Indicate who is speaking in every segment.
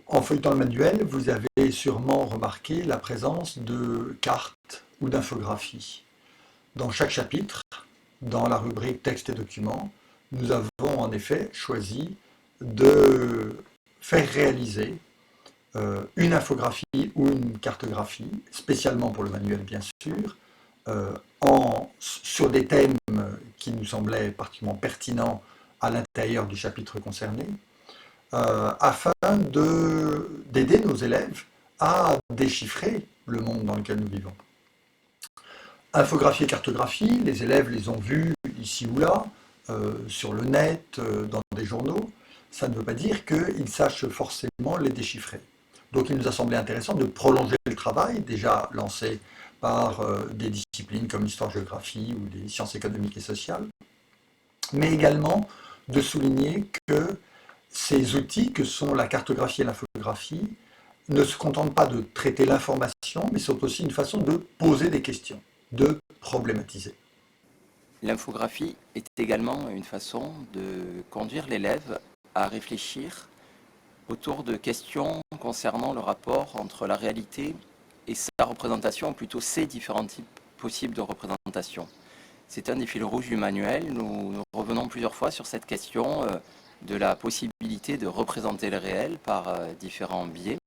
Speaker 1: En feuilletant le manuel, vous avez sûrement remarqué la présence de cartes ou d'infographies. Dans chaque chapitre, dans la rubrique texte et documents, nous avons en effet choisi de faire réaliser une infographie ou une cartographie, spécialement pour le manuel bien sûr, sur des thèmes qui nous semblaient particulièrement pertinents à l'intérieur du chapitre concerné, afin d'aider nos élèves à déchiffrer le monde dans lequel nous vivons. Infographie et cartographie, les élèves les ont vues ici ou là, sur le net, dans des journaux. Ça ne veut pas dire qu'ils sachent forcément les déchiffrer. Donc il nous a semblé intéressant de prolonger le travail déjà lancé par des disciplines comme l'histoire-géographie ou les sciences économiques et sociales, mais également de souligner que ces outils que sont la cartographie et l'infographie ne se contentent pas de traiter l'information, mais sont aussi une façon de poser des questions, de problématiser.
Speaker 2: L'infographie est également une façon de conduire l'élève à réfléchir autour de questions concernant le rapport entre la réalité et sa représentation, ou plutôt ces différents types possibles de représentation. C'est un des fils rouges du manuel. Nous revenons plusieurs fois sur cette question de la possibilité de représenter le réel par différents biais,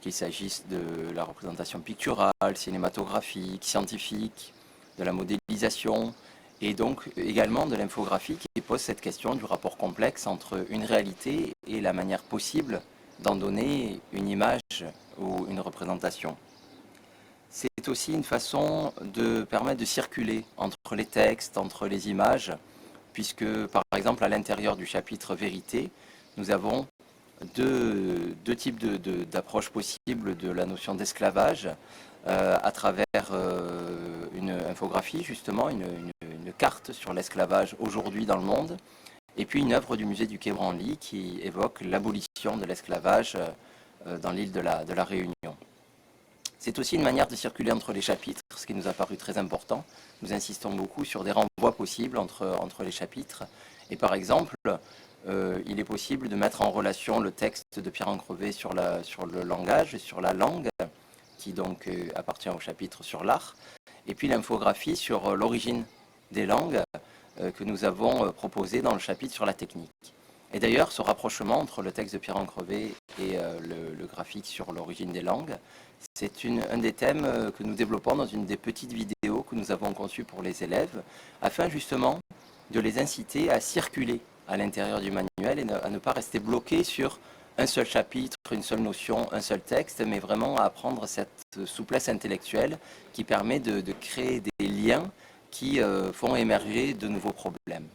Speaker 2: qu'il s'agisse de la représentation picturale, cinématographique, scientifique, de la modélisation, et donc également de l'infographie qui pose cette question du rapport complexe entre une réalité et la manière possible d'en donner une image ou une représentation. C'est aussi une façon de permettre de circuler entre les textes, entre les images, puisque par exemple à l'intérieur du chapitre vérité, nous avons deux types d'approches possibles de la notion d'esclavage à travers une infographie, justement, une carte sur l'esclavage aujourd'hui dans le monde, et puis une œuvre du musée du Quai Branly qui évoque l'abolition de l'esclavage dans l'île de la Réunion. C'est aussi une manière de circuler entre les chapitres, ce qui nous a paru très important. Nous insistons beaucoup sur des renvois possibles entre les chapitres. Et par exemple, il est possible de mettre en relation le texte de Pierre Encrevé sur le langage et sur la langue, qui donc appartient au chapitre sur l'art, et puis l'infographie sur l'origine des langues que nous avons proposé dans le chapitre sur la technique. Et d'ailleurs, ce rapprochement entre le texte de Pierre Encrevé et le graphique sur l'origine des langues, c'est un des thèmes que nous développons dans une des petites vidéos que nous avons conçues pour les élèves, afin justement de les inciter à circuler à l'intérieur du manuel et à ne pas rester bloqués sur un seul chapitre, une seule notion, un seul texte, mais vraiment à apprendre cette souplesse intellectuelle qui permet de créer des liens qui font émerger de nouveaux problèmes.